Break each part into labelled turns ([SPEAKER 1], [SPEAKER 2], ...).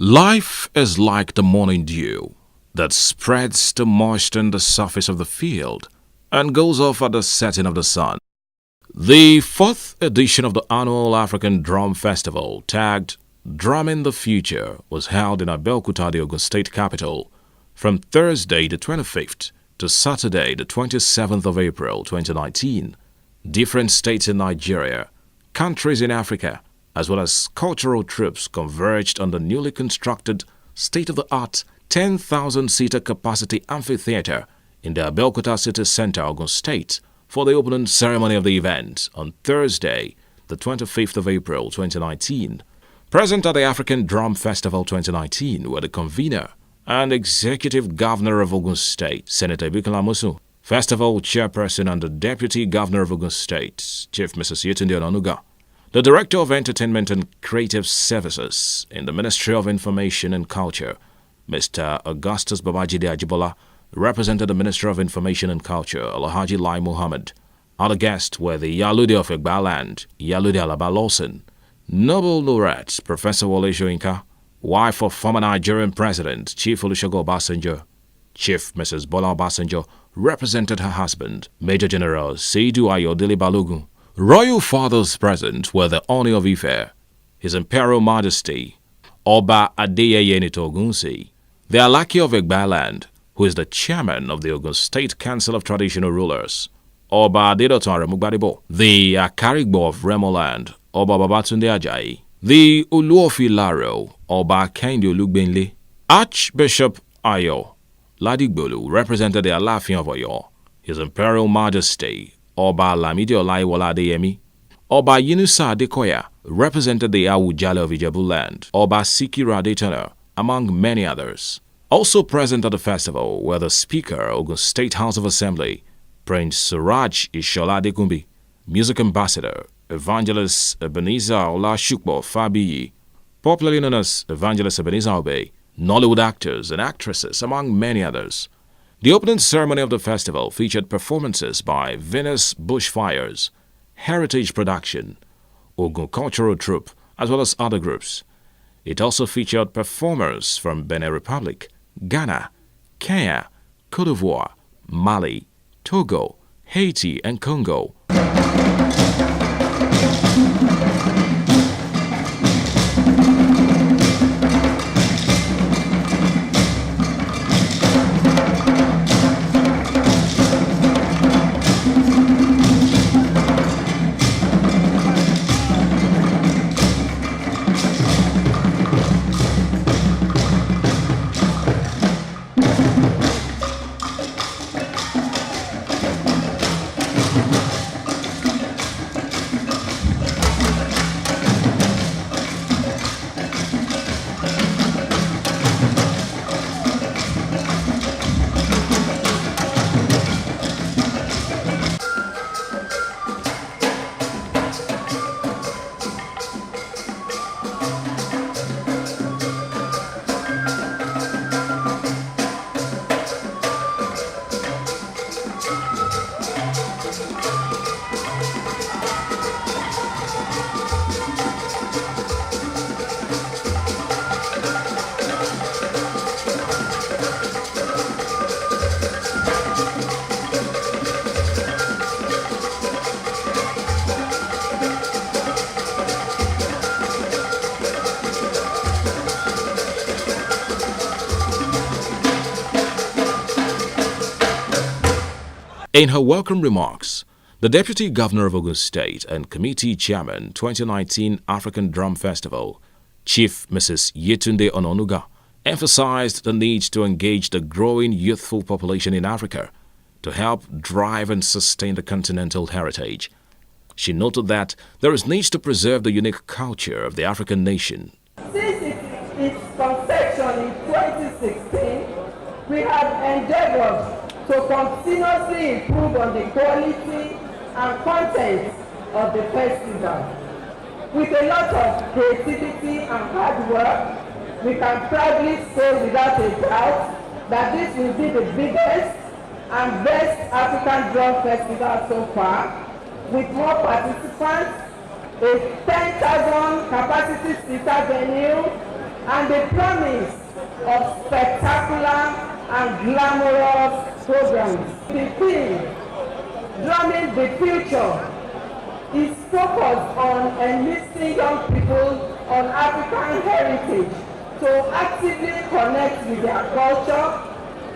[SPEAKER 1] Life is like the morning dew that spreads to moisten the surface of the field and goes off at the setting of the sun. The fourth edition of the annual African Drum Festival, tagged Drumming the Future, was held in Abeokuta, the Ogun State capital, from Thursday the 25th to Saturday the 27th of April 2019. Different states in Nigeria, countries in Africa, as well as cultural troops converged on the newly constructed state-of-the-art 10,000-seater capacity amphitheater in the Abeokuta City Center, Ogun State, for the opening ceremony of the event on Thursday, the 25th of April 2019. Present at the African Drum Festival 2019 were the convener and executive governor of Ogun State, Senator Ibikola Amosun, festival chairperson and the deputy governor of Ogun State, Chief Mrs. Yetunde Onanuga, the Director of Entertainment and Creative Services in the Ministry of Information and Culture, Mr. Augustus Babajide Ajibola, represented the Ministry of Information and Culture, Alhaji Lai Muhammad. Other guests were the Yalude of Egbaland, Yalude Alaba Lawson, Nobel laureate Professor Wole Soyinka, wife of former Nigerian President Chief Olusegun Obasanjo. Chief Mrs. Bola Obasanjo represented her husband, Major General Seidu Ayodele Balogun. Royal fathers present were the Oni of Ife, His Imperial Majesty Oba Adeyeye Nitogunsi, the Alaki of Egbaland, who is the chairman of the Ogun State Council of Traditional Rulers, Oba Adedotan Aremugbadebo, the Akarigbo of Remoland, Oba Babatunde Ajayi, the Uluofi Laro, Oba Kehinde Olugbenle, Archbishop Ayo Ladigbolu represented the Alafin of Oyo, His Imperial Majesty Oba Lamide Olaiwola Adeyemi, Oba Yunusa Adekoya represented the Awujale of Ijebuland, Oba Sikiru Adetona, among many others. Also present at the festival were the Speaker, Ogun State House of Assembly, Prince Suraj Ishola Adekunbi, Music Ambassador, Evangelist Ebenezer Olashukbo Fabiyi, popularly known as Evangelist Ebenezer Obey, Nollywood actors and actresses, among many others. The opening ceremony of the festival featured performances by Venus Bushfires, Heritage Production, Ogun Cultural Troupe, as well as other groups. It also featured performers from Benin Republic, Ghana, Kenya, Cote d'Ivoire, Mali, Togo, Haiti, and Congo. In her welcome remarks, the Deputy Governor of Ogun State and Committee Chairman 2019 African Drum Festival, Chief Mrs. Yetunde Onanuga, emphasized the need to engage the growing youthful population in Africa to help drive and sustain the continental heritage. She noted that there is need to preserve the unique culture of the African nation.
[SPEAKER 2] Since its conception in 2016, we have endeavored to continuously improve on the quality and content of the festival. With a lot of creativity and hard work, we can proudly say without a doubt that this will be the biggest and best African Drum Festival so far, with more participants, a 10,000 capacity seater venue, and the promise of spectacular and glamorous programs. The theme, Drumming the Future, is focused on enlisting young people on African heritage to actively connect with their culture,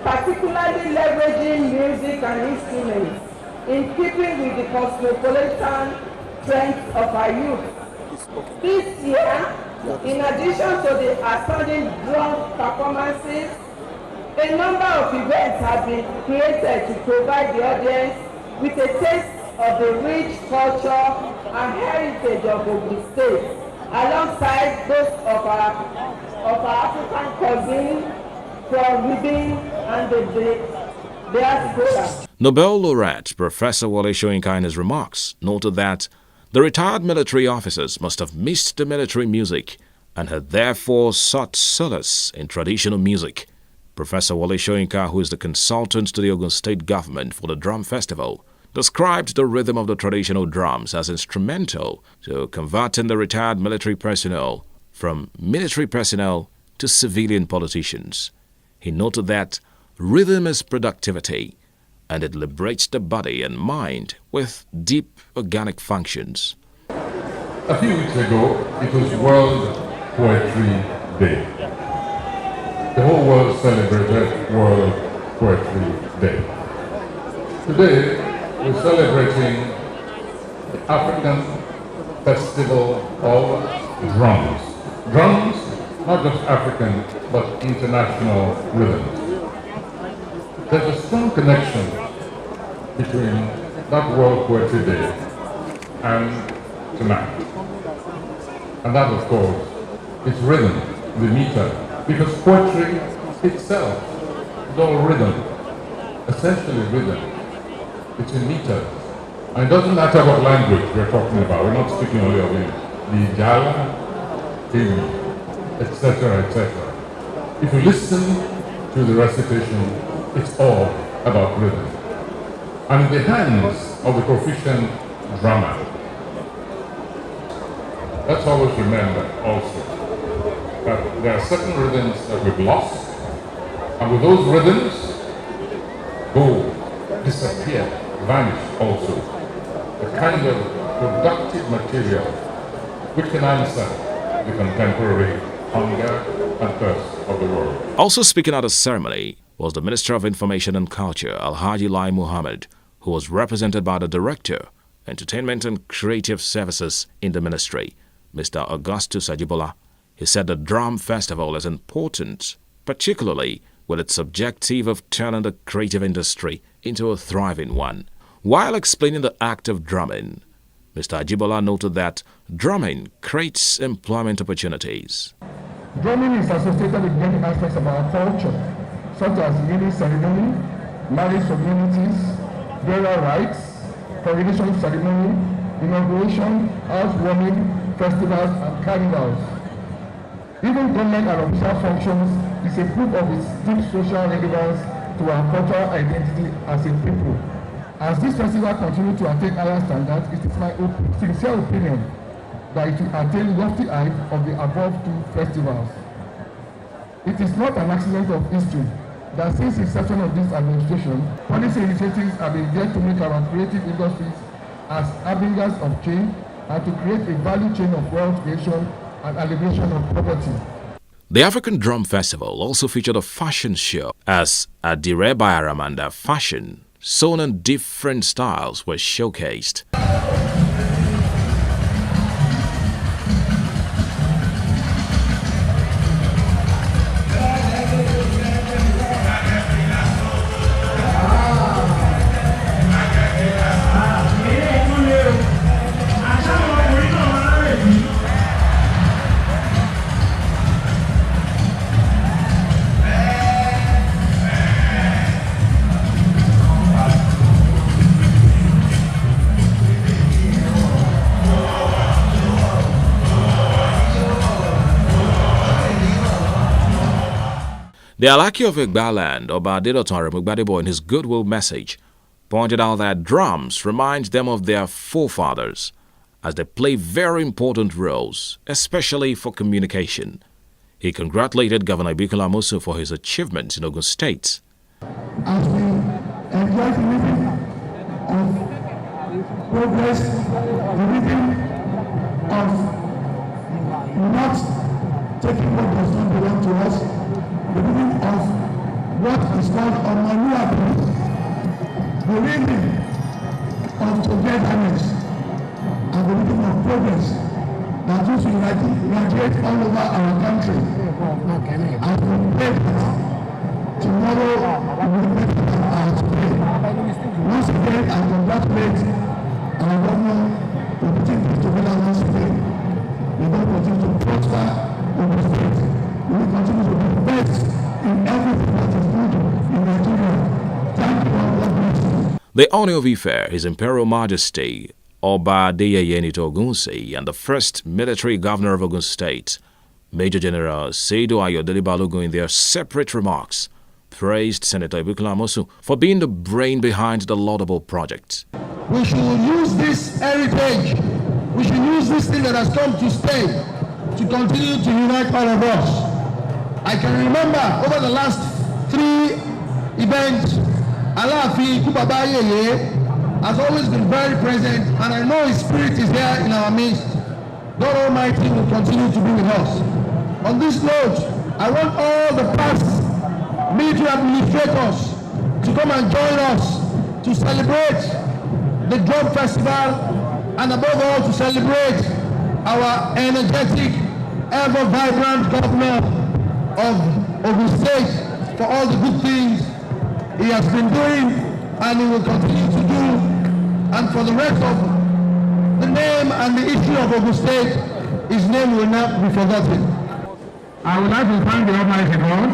[SPEAKER 2] particularly leveraging music and instruments in keeping with the cosmopolitan trends of our youth. This year, in addition to the outstanding drum performances, a number of events have been created to provide the audience with a taste of the rich culture and heritage of Ogun State, alongside those of our African cousins from within and the diaspora.
[SPEAKER 1] Nobel laureate Professor Wole Soyinka in his remarks noted that the retired military officers must have missed the military music and had therefore sought solace in traditional music. Professor Wole Soyinka, who is the consultant to the Ogun State government for the Drum Festival, described the rhythm of the traditional drums as instrumental to converting the retired military personnel from military personnel to civilian politicians. He noted that rhythm is productivity, and it liberates the body and mind with deep organic functions.
[SPEAKER 3] A few weeks ago, it was World Poetry Day. The whole world celebrated World Poetry Day. Today, we're celebrating the African Festival of Drums. Drums, not just African, but international rhythms. There's a strong connection between that World Poetry Day and tonight. And that, of course, is rhythm, the meter. Because poetry itself is all rhythm, essentially rhythm. It's in meters. And it doesn't matter what language we're talking about. We're not speaking only of the Jala, etc., etc. If you listen to the recitation, it's all about rhythm. And in the hands of the proficient drummer, let's always remember also that there are certain rhythms that we've lost, and with those rhythms, go, disappear, vanish also. The kind of productive material which can answer the contemporary hunger and thirst of the world.
[SPEAKER 1] Also speaking at the ceremony was the Minister of Information and Culture, Alhaji Lai Muhammad, who was represented by the Director, Entertainment and Creative Services in the ministry, Mr. Augustus Ajibola. He said the Drum Festival is important, particularly with its objective of turning the creative industry into a thriving one. While explaining the act of drumming, Mr. Ajibola noted that drumming creates employment opportunities.
[SPEAKER 4] Drumming is associated with many aspects of our culture, such as naming ceremony, marriage communities, burial rites, coronation ceremony, inauguration, housewarming, festivals, and carnivals. Even government and official functions is a proof of its deep social relevance to our cultural identity as a people. As this festival continues to attain higher standards, it is my sincere opinion that it will attain lofty heights of the above two festivals. It is not an accident of history that since the inception of this administration, policy initiatives have been there to make our creative industries as harbingers of change and to create a value chain of wealth creation and alleviation of poverty.
[SPEAKER 1] The African Drum Festival also featured a fashion show as Adire by Aramanda fashion, sewn in different styles, was showcased. The Alaki of Igbaland, Oba Adedotan Mugbadebo, in his goodwill message, pointed out that drums remind them of their forefathers, as they play very important roles, especially for communication. He congratulated Governor Ibikola Amosu for his achievements in Ogun State.
[SPEAKER 4] As we enjoy the living of progress, the living of not taking what does not belong to us, the living of what is called Omaluabi, the living of togetherness, and the living of progress that is to radiate all over our country. As we pray that tomorrow will be better than today. Once again, I congratulate our governor for putting this together once again. We will continue to prosper in the state. We will continue to be the best in everything that is good in Nigeria. Thank you all. God bless you.
[SPEAKER 1] The Ooni of Ife, His Imperial Majesty Oba Adeyeye Enito Ogunsi, and the first military governor of Ogun State, Major General Seidu Ayodele Balogun, in their separate remarks, praised Senator Ibikola Amosu for being the brain behind the laudable project.
[SPEAKER 4] We should use this heritage, we should use this thing that has come to stay to continue to unite all of us. I can remember over the last 3 events, Alaafin Ikú Baba Yeye has always been very present, and I know his spirit is here in our midst. God Almighty will continue to be with us. On this note, I want all the past military administrators to come and join us to celebrate the Drum Festival, and above all to celebrate our energetic, ever vibrant governor of Ogun State for all the good things he has been doing and he will continue to do, and for the rest of the name and the issue of Ogun State, his name will not be forgotten. I would like to thank the Almighty God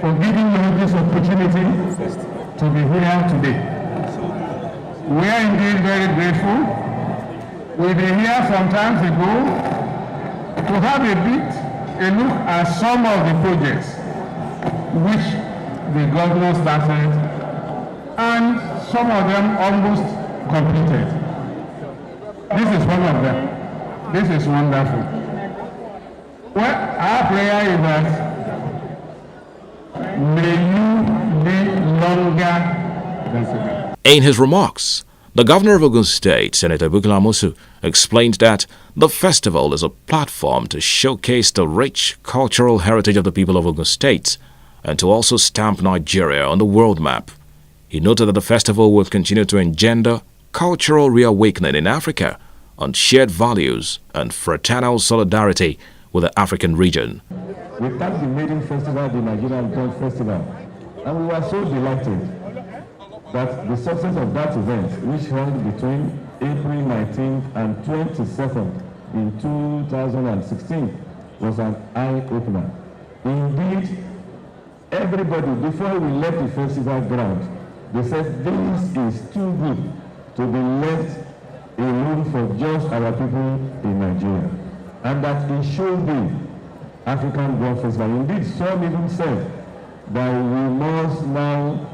[SPEAKER 4] for giving me this opportunity to be here today. We are indeed very grateful. We've been here some time ago to have a look at some of the projects which the governor started, and some of them almost completed. This is one of them. This is wonderful. Well, our prayer is that may you live longer than today.
[SPEAKER 1] In his remarks, the governor of Ogun State, Senator Ibikola Amosu, explained that the festival is a platform to showcase the rich cultural heritage of the people of Ogun State and to also stamp Nigeria on the world map. He noted that the festival will continue to engender cultural reawakening in Africa on shared values and fraternal solidarity with the African region.
[SPEAKER 5] We thank the maiden festival, the Nigerian Drum Festival, and we were so delighted that the success of that event, which held between April 19th and 22nd in 2016, was an eye-opener. Indeed, everybody, before we left the festival ground, they said this is too good to be left alone for just our people in Nigeria, and that it should be African Drum Festival. Indeed, some even said that we must now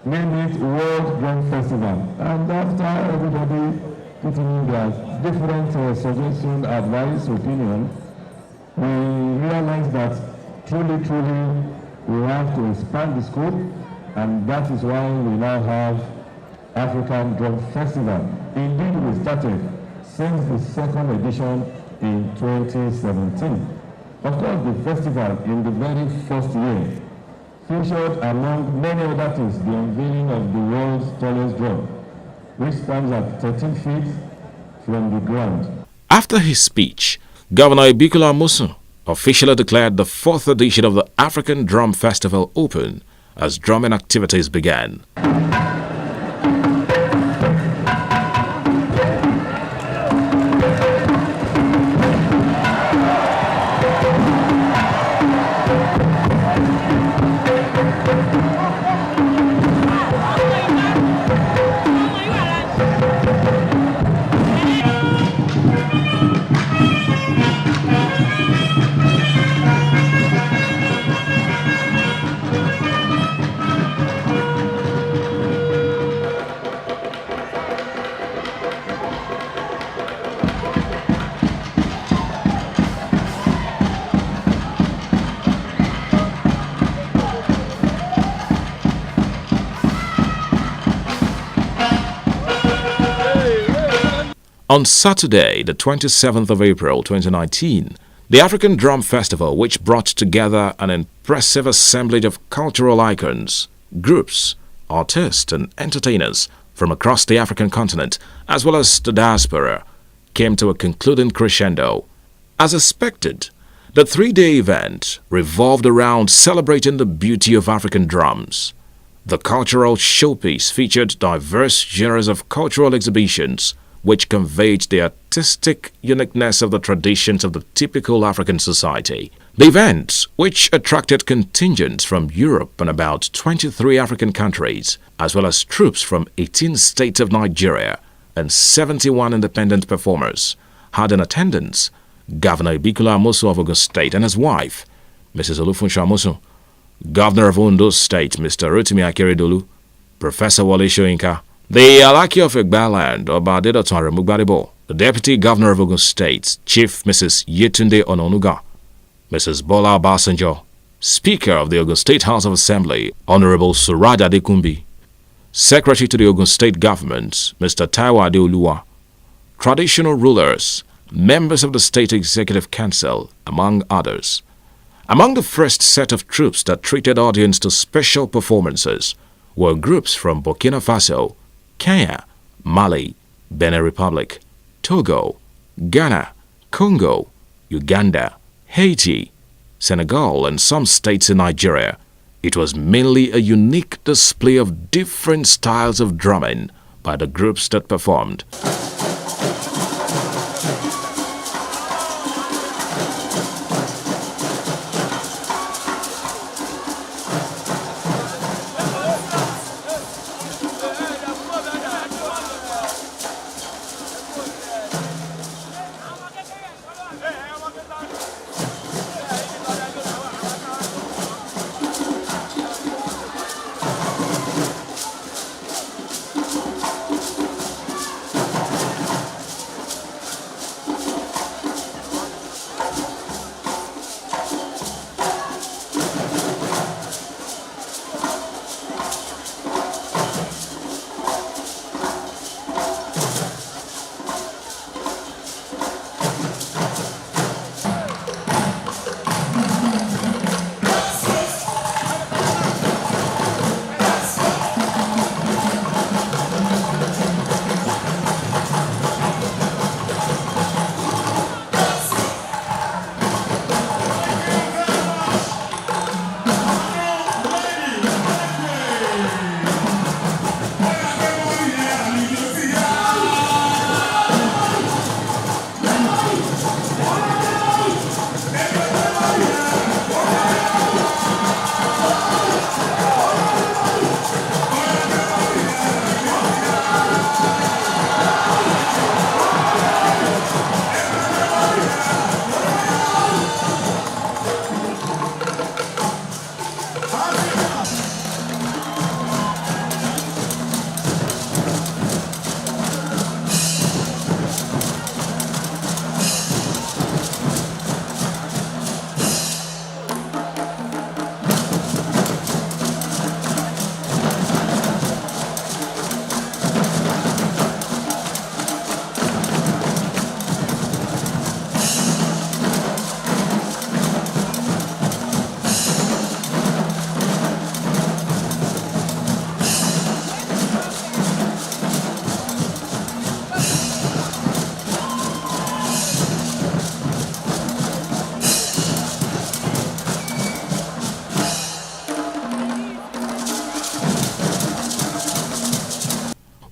[SPEAKER 5] name it World Drum Festival. And after everybody putting in their different suggestions, advice, opinion, we realized that truly we have to expand the scope, and that is why we now have African Drum Festival. Indeed, we started since the second edition in 2017. Of course, the festival in the very first year featured, among many other things, the unveiling of the world's tallest drum, which stands at 13 feet from the ground.
[SPEAKER 1] After his speech, Governor Ibikola Amosu officially declared the 4th edition of the African Drum Festival open as drumming activities began. On Saturday, the 27th of April 2019, the African Drum Festival, which brought together an impressive assemblage of cultural icons, groups, artists and entertainers from across the African continent, as well as the diaspora, came to a concluding crescendo. As expected, the three-day event revolved around celebrating the beauty of African drums. The cultural showpiece featured diverse genres of cultural exhibitions which conveyed the artistic uniqueness of the traditions of the typical African society. The event, which attracted contingents from Europe and about 23 African countries, as well as troops from 18 states of Nigeria and 71 independent performers, had in attendance Governor Ibikola Amosu of Ogun State and his wife, Mrs. Olufunso Amosu, Governor of Ondo State, Mr. Rotimi Akeredolu, Professor Wole Soyinka, the Alaki of Egbaland, Oba Adedotunwa Aremu Gbadebo, the Deputy Governor of Ogun State, Chief Mrs. Yetunde Ononuga, Mrs. Bola Obasanjo, Speaker of the Ogun State House of Assembly, Honorable Suraj Adekumbi, Secretary to the Ogun State Government, Mr. Taiwo Adeoluwa, traditional rulers, members of the State Executive Council, among others. Among the first set of troops that treated audience to special performances were groups from Burkina Faso, Kenya, Mali, Benin Republic, Togo, Ghana, Congo, Uganda, Haiti, Senegal, and some states in Nigeria. It was mainly a unique display of different styles of drumming by the groups that performed.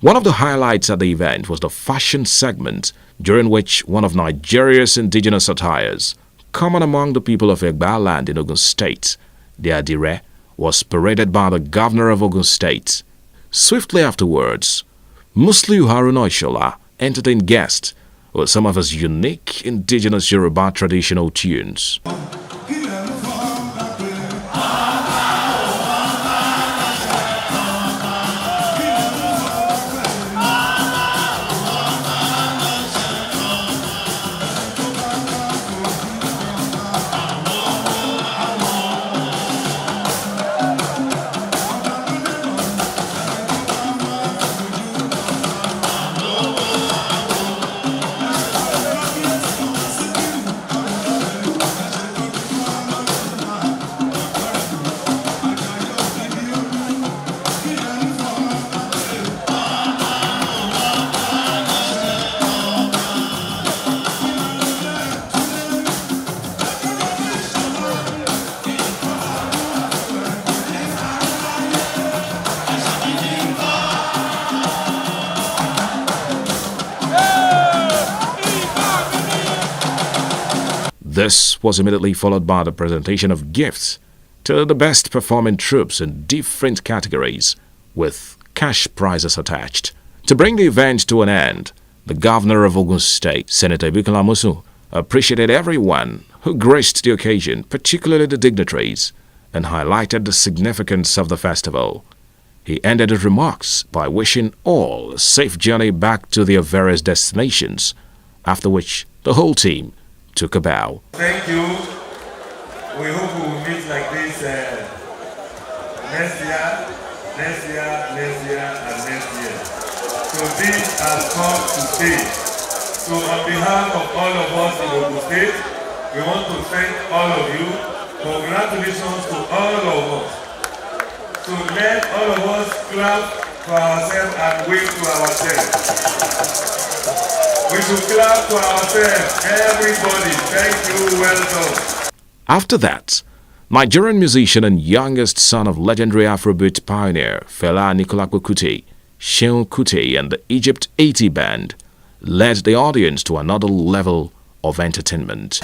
[SPEAKER 1] One of the highlights at the event was the fashion segment, during which one of Nigeria's indigenous attires, common among the people of Egbaland in Ogun State, the Adire, was paraded by the governor of Ogun State. Swiftly afterwards, Musliu Haruna Ishola entertained guests with some of his unique indigenous Yoruba traditional tunes. This was immediately followed by the presentation of gifts to the best performing troops in different categories, with cash prizes attached. To bring the event to an end, the governor of Ogun State, Senator Ibikola Amosun, appreciated everyone who graced the occasion, particularly the dignitaries, and highlighted the significance of the festival. He ended his remarks by wishing all a safe journey back to their various destinations, after which the whole team took a bow.
[SPEAKER 6] Thank you. We hope we will meet like this next year, and next year. So this has come to stay. So on behalf of all of us in Ogun State, we want to thank all of you. Congratulations to all of us. So let all of us clap for ourselves and wave to ourselves. We should clap to ourselves, everybody. Thank you, well done.
[SPEAKER 1] After that, Nigerian musician and youngest son of legendary Afrobeat pioneer Fela Anikulapo Kuti, Seun Kuti, and the Egypt 80 Band led the audience to another level of entertainment.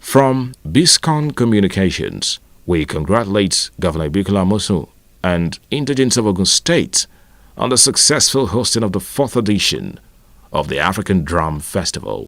[SPEAKER 1] From Biscon Communications, we congratulate Governor Ibikola Amosun and indigents of Ogun State on the successful hosting of the 4th edition of the African Drum Festival.